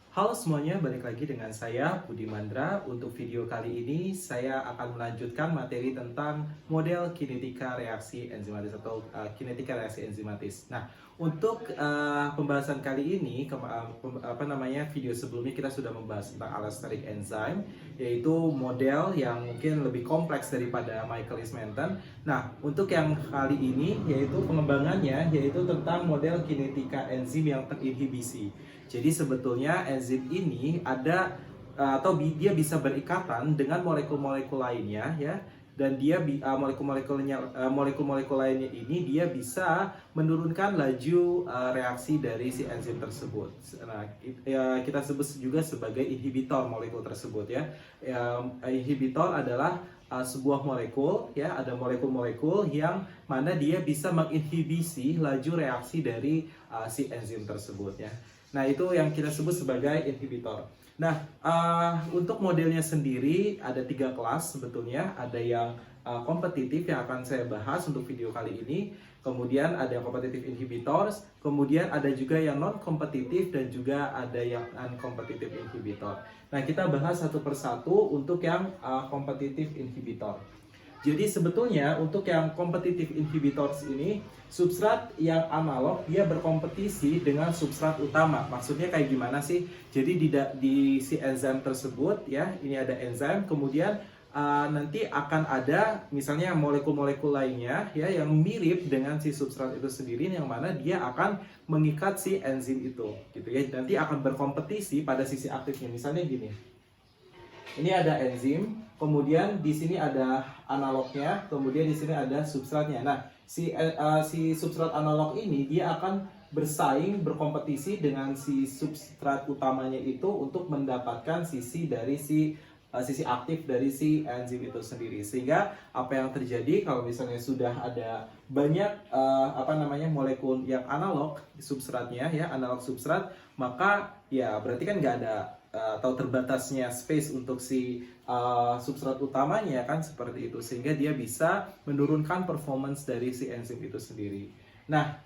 Halo semuanya, balik lagi dengan saya Budi Mandra. Untuk video kali ini saya akan melanjutkan materi tentang model kinetika reaksi enzimatis atau kinetika reaksi enzimatis. Nah, untuk pembahasan kali ini video sebelumnya kita sudah membahas tentang allosteric enzyme, yaitu model yang mungkin lebih kompleks daripada Michaelis-Menten. Nah, untuk yang kali ini yaitu pengembangannya yaitu tentang model kinetika enzim yang terinhibisi. Jadi sebetulnya enzim ini ada atau dia bisa berikatan dengan molekul-molekul lainnya ya, dan dia molekul-molekul lainnya ini dia bisa menurunkan laju reaksi dari si enzim tersebut. Nah, kita sebut juga sebagai inhibitor molekul tersebut ya. Inhibitor adalah sebuah molekul ya, ada molekul-molekul yang mana dia bisa menginhibisi laju reaksi dari si enzim tersebut ya. Nah, itu yang kita sebut sebagai inhibitor. Nah, untuk modelnya sendiri ada 3 kelas sebetulnya. Ada yang kompetitif yang akan saya bahas untuk video kali ini. Kemudian ada yang competitive inhibitors. Kemudian ada juga yang non-kompetitif dan juga ada yang uncompetitive inhibitor. Nah, kita bahas satu persatu untuk yang competitive inhibitor. Jadi sebetulnya untuk yang competitive inhibitors ini, substrat yang analog dia berkompetisi dengan substrat utama. Maksudnya kayak gimana sih? Jadi di si enzim tersebut ya, ini ada enzim, kemudian nanti akan ada misalnya molekul-molekul lainnya ya yang mirip dengan si substrat itu sendiri, yang mana dia akan mengikat si enzim itu gitu ya. Nanti akan berkompetisi pada sisi aktifnya. Misalnya gini. Ini ada enzim, kemudian di sini ada analognya, kemudian di sini ada substratnya. Nah, si substrat analog ini dia akan bersaing, berkompetisi dengan si substrat utamanya itu untuk mendapatkan sisi aktif dari si enzim itu sendiri. Sehingga apa yang terjadi kalau misalnya sudah ada banyak molekul yang analog substratnya ya, analog substrat, maka ya berarti kan nggak ada atau terbatasnya space untuk si substrat utamanya kan, seperti itu, sehingga dia bisa menurunkan performance dari si enzim itu sendiri. Nah,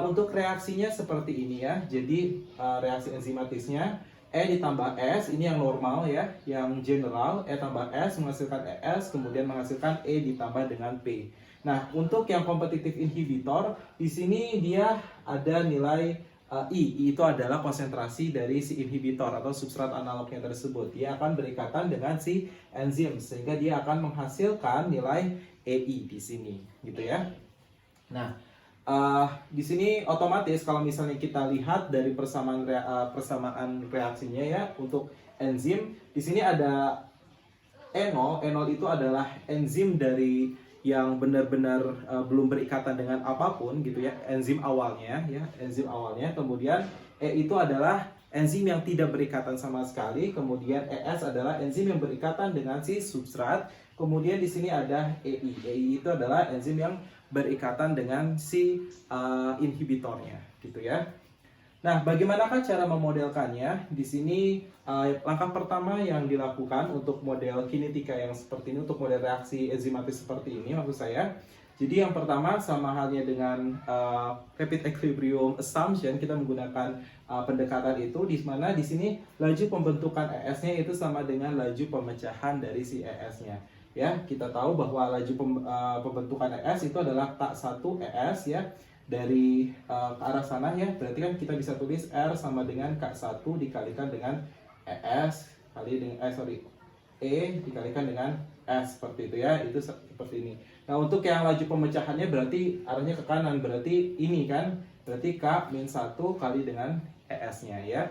untuk reaksinya seperti ini ya. Jadi reaksi enzimatisnya E ditambah S, ini yang normal ya, yang general. E tambah S menghasilkan ES, kemudian menghasilkan E ditambah dengan P. Nah, untuk yang competitive inhibitor, di sini dia ada nilai I itu adalah konsentrasi dari si inhibitor atau substrat analognya tersebut. Dia akan berikatan dengan si enzim sehingga dia akan menghasilkan nilai EI di sini, gitu ya. Nah, di sini otomatis kalau misalnya kita lihat dari persamaan reaksinya ya, untuk enzim di sini ada enol. Enol itu adalah enzim dari yang benar-benar belum berikatan dengan apapun gitu ya, enzim awalnya ya, enzim awalnya. Kemudian E itu adalah enzim yang tidak berikatan sama sekali. Kemudian ES adalah enzim yang berikatan dengan si substrat. Kemudian di sini ada EI. EI itu adalah enzim yang berikatan dengan si inhibitornya gitu ya. Nah, bagaimanakah cara memodelkannya? Di sini langkah pertama yang dilakukan untuk model kinetika yang seperti ini, untuk model reaksi enzimatis seperti ini maksud saya. Jadi yang pertama sama halnya dengan rapid equilibrium assumption, kita menggunakan pendekatan itu, di mana di sini laju pembentukan ES-nya itu sama dengan laju pemecahan dari si ES-nya. Ya, kita tahu bahwa laju pembentukan ES itu adalah K1 ES ya. Dari ke arah sana ya, berarti kan kita bisa tulis R sama dengan K1 dikalikan dengan ES kali dengan E dikalikan dengan S, seperti itu ya, itu seperti ini. Nah, untuk yang laju pemecahannya berarti arahnya ke kanan, berarti ini kan, berarti K-1 kali dengan ES-nya ya.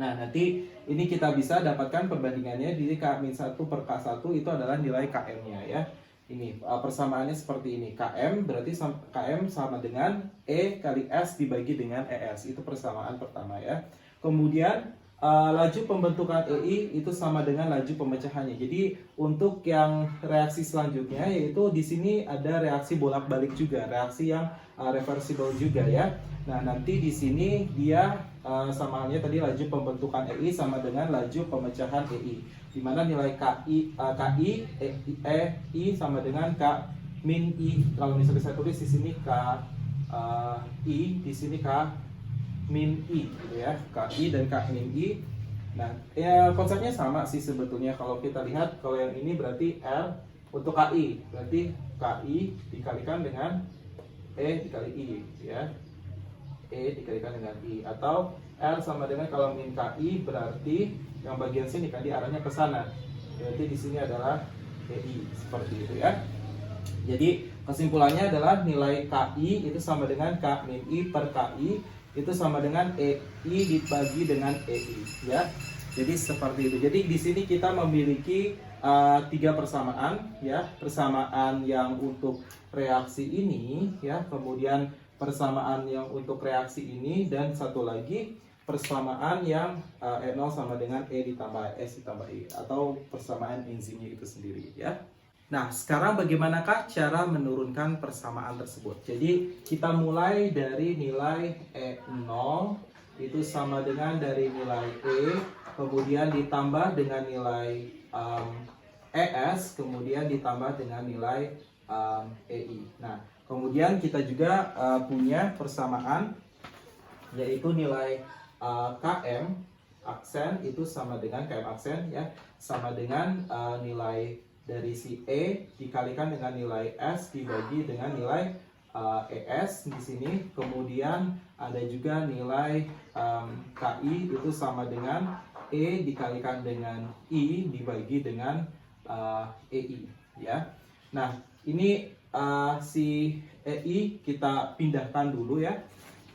Nah, nanti ini kita bisa dapatkan perbandingannya, jadi K-1 per K1 itu adalah nilai Km-nya ya. Ini persamaannya seperti ini. Km berarti Km sama dengan E kali S dibagi dengan ES. Itu persamaan pertama ya. Kemudian laju pembentukan EI itu sama dengan laju pemecahannya. Jadi untuk yang reaksi selanjutnya yaitu di sini ada reaksi bolak-balik juga, reaksi yang reversible juga ya. Nah, nanti di sini dia sama halnya tadi laju pembentukan EI sama dengan laju pemecahan EI. Di mana nilai KI sama dengan K min I. Kalau misalnya saya tulis di sini K I, di sini K min I gitu ya, KI dan K min I. Nah, ya konsepnya sama sih sebetulnya. Kalau kita lihat, kalau yang ini berarti R untuk KI, berarti KI dikalikan dengan E dikali I ya. E dikalikan dengan I, atau R sama dengan kalau min KI berarti yang bagian sini kan arahnya ke sana. Berarti di sini adalah EI seperti itu ya. Jadi kesimpulannya adalah nilai KI itu sama dengan K min I per KI itu sama dengan EI dibagi dengan EI ya. Jadi seperti itu. Jadi di sini kita memiliki tiga persamaan ya, persamaan yang untuk reaksi ini ya, kemudian persamaan yang untuk reaksi ini, dan satu lagi persamaan yang E0 sama dengan E ditambah S ditambah I, atau persamaan enzimnya itu sendiri ya. Nah, sekarang bagaimanakah cara menurunkan persamaan tersebut? Jadi kita mulai dari nilai E0 itu sama dengan dari nilai E, kemudian ditambah dengan nilai ES, kemudian ditambah dengan nilai EI. Nah, kemudian kita juga punya persamaan, yaitu nilai KM aksen itu sama dengan KM aksen ya, sama dengan nilai dari si E dikalikan dengan nilai S dibagi dengan nilai ES di sini. Kemudian ada juga nilai KI itu sama dengan E dikalikan dengan I dibagi dengan EI ya. Nah, ini si EI kita pindahkan dulu ya.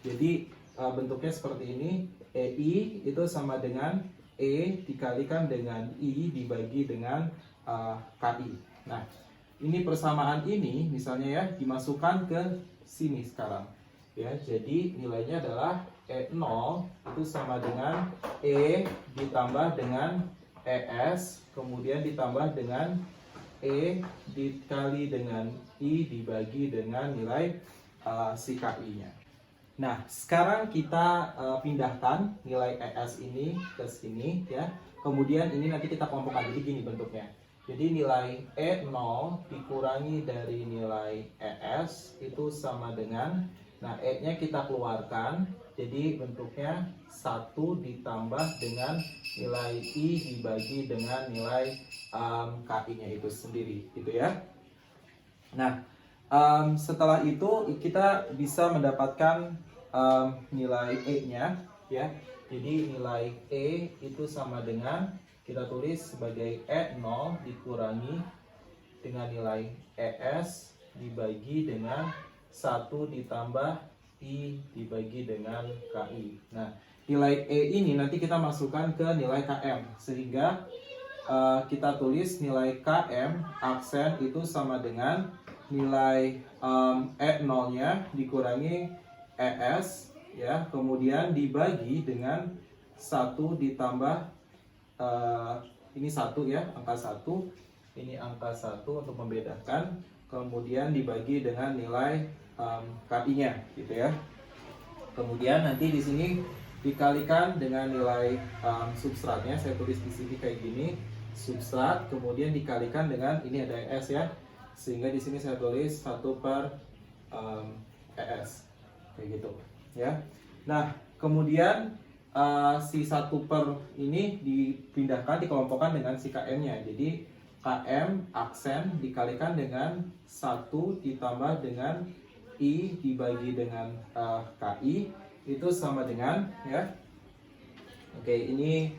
Jadi bentuknya seperti ini. EI itu sama dengan E dikalikan dengan I dibagi dengan KI. Nah, ini persamaan ini misalnya ya dimasukkan ke sini sekarang ya. Jadi nilainya adalah E0 itu sama dengan E ditambah dengan ES, kemudian ditambah dengan E dikali dengan I dibagi dengan nilai si KI-nya. Nah, sekarang kita pindahkan nilai ES ini ke sini ya. Kemudian ini nanti kita kelompokkan, jadi gini bentuknya. Jadi nilai E0 dikurangi dari nilai ES itu sama dengan, nah E-nya kita keluarkan, jadi bentuknya 1 ditambah dengan nilai I dibagi dengan nilai KI-nya itu sendiri gitu ya. Nah, setelah itu kita bisa mendapatkan nilai E-nya ya. Jadi nilai E itu sama dengan, kita tulis sebagai E0 dikurangi dengan nilai ES dibagi dengan 1 ditambah I dibagi dengan KI. Nah, nilai E ini nanti kita masukkan ke nilai KM, sehingga kita tulis nilai KM aksen itu sama dengan nilai E0-nya dikurangi ES ya, kemudian dibagi dengan 1 ditambah ini 1 ya, angka 1. Ini angka 1 untuk membedakan, kemudian dibagi dengan nilai KI-nya gitu ya. Kemudian nanti di sini dikalikan dengan nilai substratnya, saya tulis di sini kayak gini, substrat, kemudian dikalikan dengan ini ada ES ya, sehingga di sini saya tulis 1 per ES kayak gitu ya. Nah, kemudian si 1 per ini dipindahkan, dikelompokkan dengan si KM-nya. Jadi KM aksen dikalikan dengan 1 ditambah dengan I dibagi dengan KI itu sama dengan ya. Oke, ini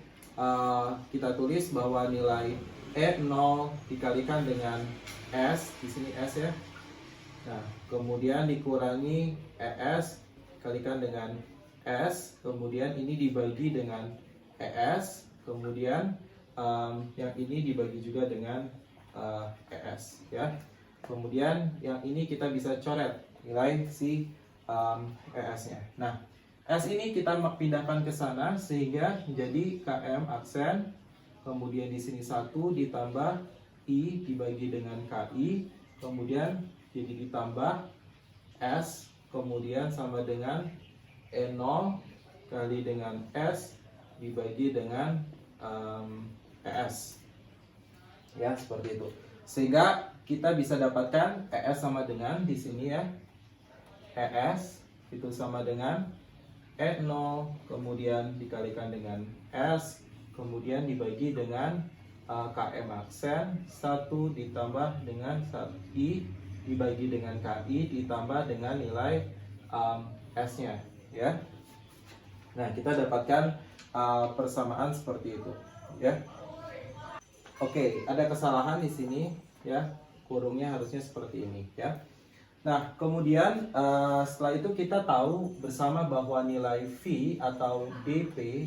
kita tulis bahwa nilai E0 dikalikan dengan S, di sini S ya. Nah, kemudian dikurangi ES dikalikan dengan S, kemudian ini dibagi dengan ES, kemudian yang ini dibagi juga dengan ES ya. Kemudian yang ini kita bisa coret nilai si ES-nya. Nah, S ini kita pindahkan ke sana sehingga menjadi KM aksen, kemudian di sini 1 ditambah I dibagi dengan KI, kemudian jadi ditambah S, kemudian sama dengan E0 kali dengan S dibagi dengan ES ya, seperti itu. Sehingga kita bisa dapatkan ES sama dengan di sini ya, ES itu sama dengan E0, kemudian dikalikan dengan S, kemudian dibagi dengan KM aksen, 1 ditambah dengan I, dibagi dengan KI, ditambah dengan nilai S-nya, ya. Nah, kita dapatkan persamaan seperti itu, ya. Oke, ada kesalahan di sini, ya. Kurungnya harusnya seperti ini, ya. Nah, kemudian setelah itu kita tahu bersama bahwa nilai V atau dP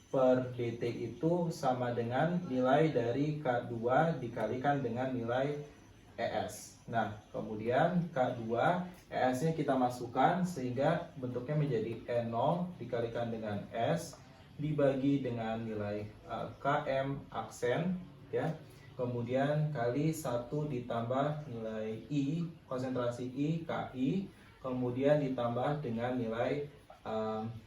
per dt itu sama dengan nilai dari K2 dikalikan dengan nilai ES. Nah, kemudian K2, ES-nya kita masukkan sehingga bentuknya menjadi E0 dikalikan dengan S dibagi dengan nilai KM aksen, ya. Kemudian kali 1 ditambah nilai I, konsentrasi I, KI, kemudian ditambah dengan nilai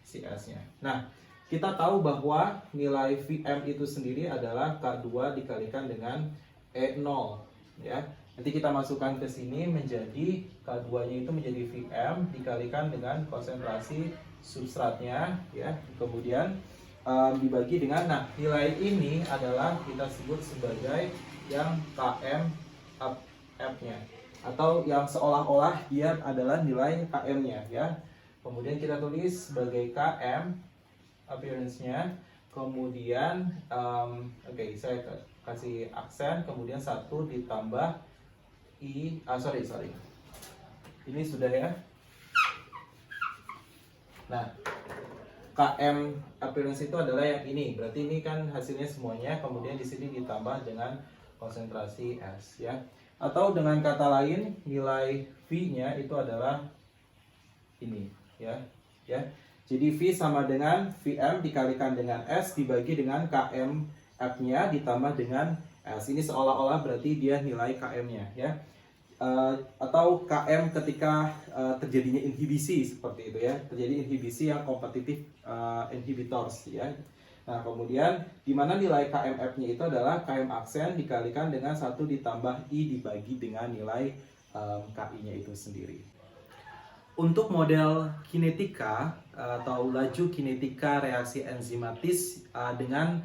CS-nya. Nah, kita tahu bahwa nilai Vm itu sendiri adalah K2 dikalikan dengan E0, ya. Nanti kita masukkan ke sini menjadi K2-nya itu menjadi Vm dikalikan dengan konsentrasi substratnya, ya. Kemudian dibagi dengan, nah, nilai ini adalah kita sebut sebagai yang KM F-nya, atau yang seolah-olah dia adalah nilai KM-nya, ya. Kemudian kita tulis sebagai KM appearance-nya, kemudian oke, saya kasih aksen, kemudian 1 ditambah I, sorry, ini sudah, ya. Nah, KM appearance itu adalah yang ini, berarti ini kan hasilnya semuanya, kemudian di sini ditambah dengan konsentrasi S, ya. Atau dengan kata lain, nilai V-nya itu adalah ini, ya. Jadi V sama dengan Vm dikalikan dengan S dibagi dengan KM F-nya ditambah dengan S. Ini seolah-olah berarti dia nilai KM-nya, ya. Atau KM ketika terjadinya inhibisi seperti itu, ya, terjadi inhibisi yang kompetitif inhibitors, ya. Nah, kemudian di mana nilai KMF-nya itu adalah KM aksen dikalikan dengan 1 ditambah I dibagi dengan nilai KI-nya itu sendiri. Untuk model kinetika atau laju kinetika reaksi enzimatis dengan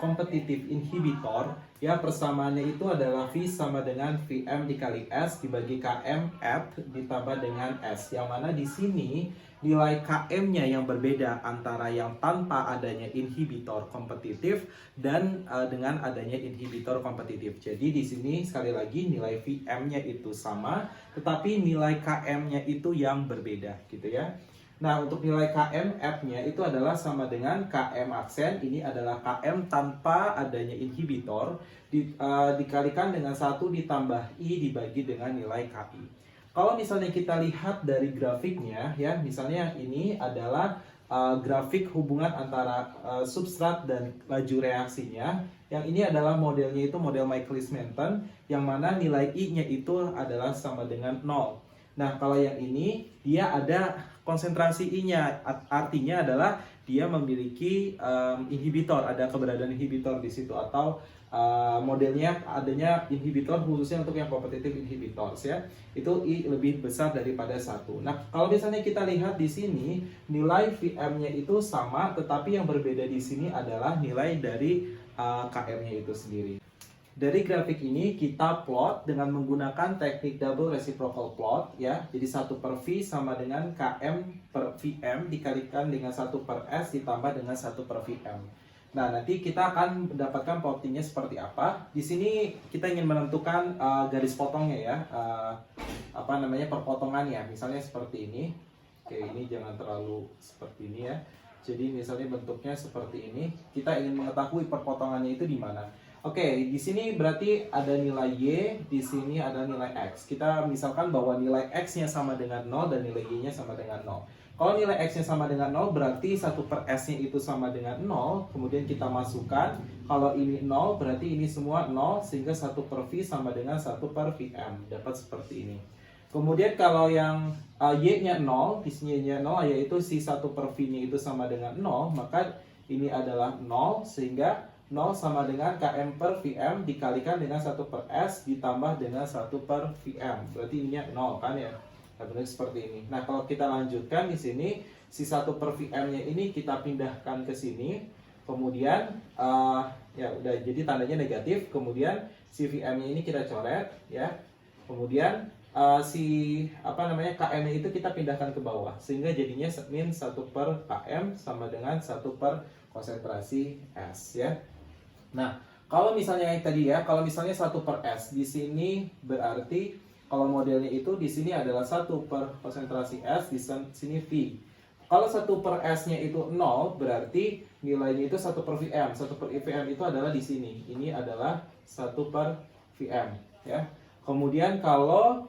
kompetitif inhibitor, ya, persamaannya itu adalah V sama dengan Vm dikali S dibagi Km F ditambah dengan S, yang mana di sini nilai Km-nya yang berbeda antara yang tanpa adanya inhibitor kompetitif dan dengan adanya inhibitor kompetitif. Jadi di sini sekali lagi nilai Vm-nya itu sama, tetapi nilai Km-nya itu yang berbeda, gitu, ya. Nah, untuk nilai KM F-nya itu adalah sama dengan KM aksen, ini adalah KM tanpa adanya inhibitor, dikalikan dengan 1 ditambah I dibagi dengan nilai KI. Kalau misalnya kita lihat dari grafiknya, ya, misalnya ini adalah grafik hubungan antara substrat dan laju reaksinya. Yang ini adalah modelnya itu model Michaelis-Menten, yang mana nilai I-nya itu adalah sama dengan 0. Nah, kalau yang ini dia ada konsentrasi I-nya, artinya adalah dia memiliki inhibitor, ada keberadaan inhibitor di situ, atau modelnya adanya inhibitor khususnya untuk yang kompetitif inhibitors, ya. Itu I lebih besar daripada 1. Nah, kalau misalnya kita lihat di sini nilai Vm-nya itu sama, tetapi yang berbeda di sini adalah nilai dari Km-nya itu sendiri. Dari grafik ini kita plot dengan menggunakan teknik double reciprocal plot, ya. Jadi 1 per V sama dengan Km per Vm dikalikan dengan 1 per S ditambah dengan 1 per Vm. Nah, nanti kita akan mendapatkan plottingnya seperti apa. Di sini kita ingin menentukan garis potongnya, ya, perpotongannya. Misalnya seperti ini. Oke, ini jangan terlalu seperti ini, ya. Jadi misalnya bentuknya seperti ini. Kita ingin mengetahui perpotongannya itu di mana. Oke, di sini berarti ada nilai Y, di sini ada nilai X. Kita misalkan bahwa nilai X-nya sama dengan 0 dan nilai Y-nya sama dengan 0. Kalau nilai X-nya sama dengan 0, berarti 1 per S-nya itu sama dengan 0. Kemudian kita masukkan, kalau ini 0, berarti ini semua 0, sehingga 1 per V sama dengan 1 per Vm. Dapat seperti ini. Kemudian kalau yang Y-nya 0, di sini Y-nya 0, yaitu si 1 per V-nya itu sama dengan 0, maka ini adalah 0, sehingga 0 sama dengan Km per Vm dikalikan dengan 1 per S ditambah dengan 1 per Vm. Berarti ininya 0, kan, ya? Nah, benar seperti ini. Nah, kalau kita lanjutkan di sini, si 1/Vm-nya ini kita pindahkan ke sini, kemudian ya udah jadi tandanya negatif, kemudian si Vm-nya ini kita coret ya, kemudian si Km-nya itu kita pindahkan ke bawah, sehingga jadinya min 1/Km sama dengan 1 konsentrasi S ya. Nah, kalau misalnya yang tadi ya, kalau misalnya 1/S di sini berarti kalau modelnya itu di sini adalah 1 konsentrasi S, di sini V. Kalau 1/S-nya itu 0, berarti nilainya itu 1/Vm. 1/Vm itu adalah di sini. Ini adalah 1/Vm ya. Kemudian kalau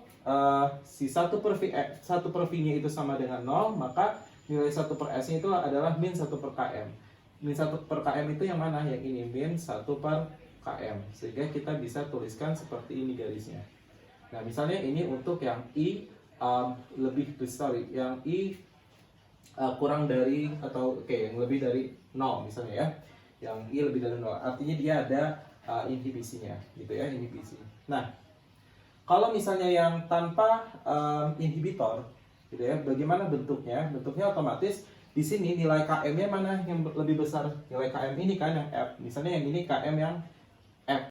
si 1/V-nya itu sama dengan 0, maka nilai 1/S-nya itu adalah min 1/Km. Min 1/Km itu yang mana? Yang ini, min 1/Km. Sehingga kita bisa tuliskan seperti ini garisnya. Nah, misalnya ini untuk yang I lebih besar, yang I kurang dari atau yang lebih dari 0 misalnya ya. Yang I lebih dari 0. Artinya dia ada inhibisinya gitu ya, inhibisi. Nah, kalau misalnya yang tanpa inhibitor gitu ya, bagaimana bentuknya? Bentuknya otomatis di sini nilai Km-nya mana yang lebih besar? Nilai Km ini kan yang F. Misalnya yang ini Km yang F.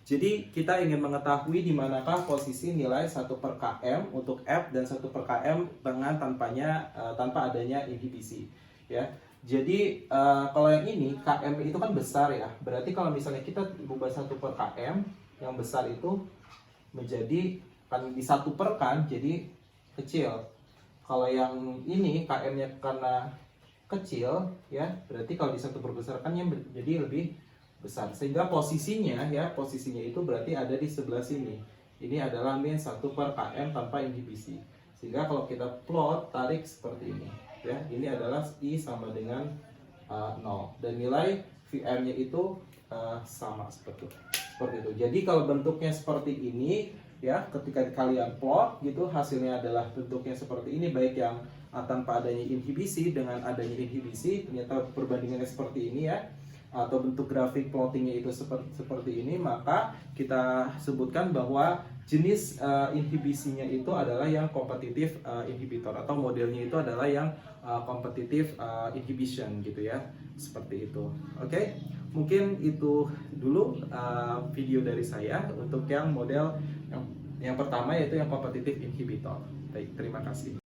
Jadi kita ingin mengetahui di manakah posisi nilai 1/Km untuk F dan 1/Km dengan tanpa adanya inhibisi ya. Jadi kalau yang ini Km itu kan besar ya. Berarti kalau misalnya kita ubah 1/Km yang besar itu menjadi kan di 1/, kan jadi kecil. Kalau yang ini Km-nya karena kecil ya, berarti kalau di 1 besar kan yang jadi lebih besar, sehingga posisinya itu berarti ada di sebelah sini. Ini adalah min 1/Km tanpa inhibisi, sehingga kalau kita plot tarik seperti ini ya, ini adalah I sama dengan 0 dan nilai Vm-nya itu sama seperti itu. Jadi kalau bentuknya seperti ini ya, ketika kalian plot gitu, hasilnya adalah bentuknya seperti ini, baik yang tanpa adanya inhibisi dengan adanya inhibisi, ternyata perbandingannya seperti ini ya, atau bentuk grafik plottingnya itu seperti ini, maka kita sebutkan bahwa jenis inhibisinya itu adalah yang kompetitif inhibitor, atau modelnya itu adalah yang kompetitif inhibition gitu ya, seperti itu. Oke, mungkin itu dulu video dari saya untuk yang model yang pertama, yaitu yang kompetitif inhibitor. Baik, terima kasih.